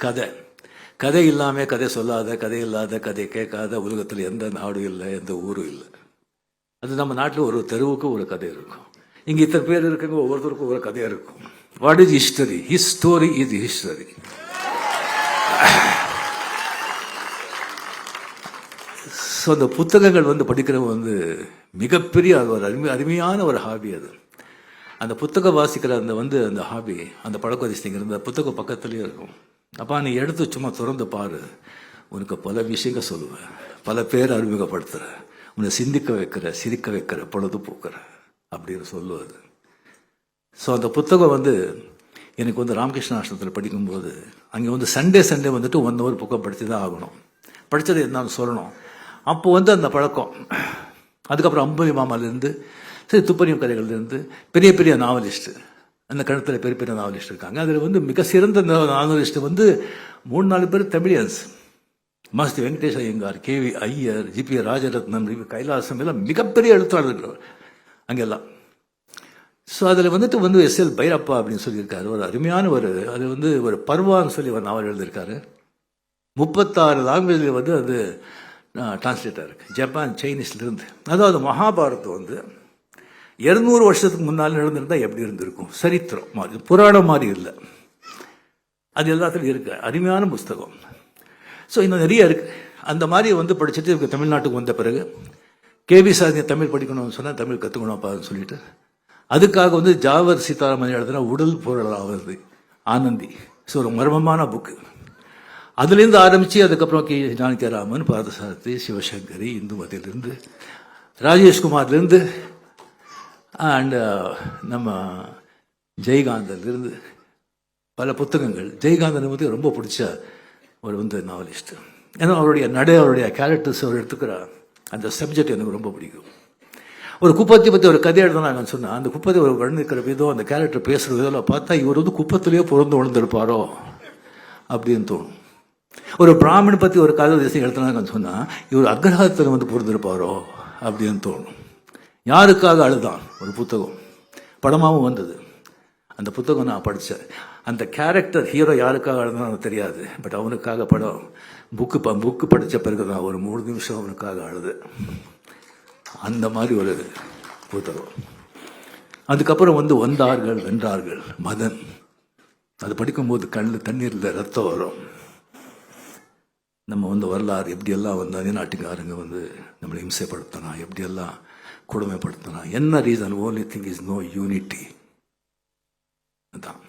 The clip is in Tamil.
கதை. கதை இல்லாமல் கதை சொல்லாத, கதை இல்லாத, கதை கேட்காத உலகத்தில் எந்த நாடும் இல்லை, எந்த ஊரும் இல்லை. அது நம்ம நாட்டில் ஒரு தெருவுக்கு ஒரு கதை இருக்கும். இங்கே இத்தனை பேர் இருக்குங்க, ஒவ்வொருத்தருக்கும் ஒரு கதையாக இருக்கும். What is history? His story is history. So அந்த புத்தகங்கள் படிக்கிறவங்க மிகப்பெரிய ஒரு அருமையான ஒரு ஹாபி அது. அந்த புத்தகம் வாசிக்கிற அந்த ஹாபி, அந்த பழக்க வயசுங்கிற அந்த புத்தகம் பக்கத்துலேயே இருக்கும். அப்பா நீ எடுத்து சும்மா திறந்து பாரு, உனக்கு பல விஷயங்கள் சொல்லுவேன், பல பேர் அறிமுகப்படுத்துகிற, உன்னை சிந்திக்க வைக்கிற, சிரிக்க வைக்கிற, பொழுதுபோக்குற அப்படின்னு சொல்லுவது. ஸோ அந்த புத்தகம் எனக்கு ராமகிருஷ்ண ஆசிரமத்தில் படிக்கும்போது அங்கே சண்டே 1 hour புக்கம் படித்து தான் ஆகணும். படித்தது என்னன்னு சொல்லணும். அப்போ அந்த பழக்கம். அதுக்கப்புறம் அம்புலி மாமாலேருந்து சரி துப்பறியும் கதைகள்லேருந்து பெரிய பெரிய நாவலிஸ்ட்டு, அந்த கழுத்தில் பெரிய பெரிய நாவலிஸ்ட் இருக்காங்க. அதில் மிக சிறந்த நாவலிஸ்ட்டு 3-4 பேர் தமிழியன்ஸ். மாஸ்தி வெங்கடேஷ் ஐயங்கார், KV ஐயர், GP ராஜரத்னம், கைலாசம் எல்லாம் மிகப்பெரிய எழுத்தாளர்கள் அங்கெல்லாம். ஸோ அதில் SL பைரப்பா அப்படின்னு சொல்லியிருக்காரு. ஒரு அருமையான அது ஒரு பர்வான்னு சொல்லி ஒரு நாவல் எழுதியிருக்காரு. 36 லாங்குவேஜில் அது டிரான்ஸ்லேட்டாக இருக்குது, ஜப்பான் சைனீஸ்லேருந்து. அதாவது மகாபாரதம் 200 வருஷத்துக்கு முன்னால் நடந்திருந்தால் எப்படி இருந்திருக்கும், சரித்திரம் மாதிரி, புராணம் மாதிரி இல்லை, அது எல்லாத்துலையும் இருக்கு. அருமையான புஸ்தகம். ஸோ இன்னும் நிறைய இருக்குது. அந்த மாதிரி படிச்சுட்டு தமிழ்நாட்டுக்கு வந்த பிறகு KV சாரதி தமிழ் படிக்கணும்னு சொன்னால் தமிழ் கற்றுக்கணும்ப்பான்னு சொல்லிட்டு அதுக்காக ஜாவர் சீதாராமன் எழுதுனா உடல் பொருளாவது ஆனந்தி. ஸோ ஒரு மர்மமான புக்கு. அதுலேருந்து ஆரம்பித்து அதுக்கப்புறம் ஜானகிராமன், பாரதசாரதி, சிவசங்கரி, இந்துமதியிலேருந்து, ராஜேஷ்குமார்லேருந்து அண்ட் நம்ம ஜெயகாந்தன்லேருந்து பல புத்தகங்கள். ஜெயகாந்தன் ரொம்ப பிடிச்ச ஒரு நாவலிஸ்ட். ஏன்னா அவருடைய கேரக்டர்ஸ் அவர் எடுத்துக்கிற அந்த சப்ஜெக்ட் எனக்கு ரொம்ப பிடிக்கும். ஒரு குப்பத்தை பற்றி ஒரு கதை எழுதுனாங்கன்னு சொன்னால் அந்த குப்பத்தை ஒரு வளர்ந்துக்கிற விதம், அந்த கேரக்டர் பேசுகிற விதம் பார்த்தா இவர் குப்பத்திலேயே பிறந்து விழுந்திருப்பாரோ அப்படின்னு தோணும். ஒரு பிராமணன் பற்றி ஒரு கதை தேசம் எழுதுனாங்கன்னு சொன்னால் இவர் அக்ரஹத்தில் பிறந்திருப்பாரோ அப்படின்னு தோணும். யாருக்காக அழுதான் ஒரு புத்தகம் படமாகவும் வந்தது. அந்த புத்தகம் நான் படித்தேன். அந்த கேரக்டர் ஹீரோ யாருக்காக அழுதான்னு தெரியாது, பட் அவனுக்காக படம் புக்கு படித்த பிறகு நான் ஒரு 3 நிமிஷம் அவனுக்காக அழுது. அந்த மாதிரி ஒரு புத்தகம். அதுக்கப்புறம் வந்தார்கள் வென்றார்கள் மதன். அது படிக்கும்போது கண்ணில் தண்ணீரில் ரத்தம் வரும். நம்ம வரலாறு எப்படியெல்லாம் நாட்டுக்காரங்க நம்மளை இம்சைப்படுத்தினா, எப்படியெல்லாம் கொடுமைப்படுத்தினா, என்ன reason? Only thing is no unity. அதான்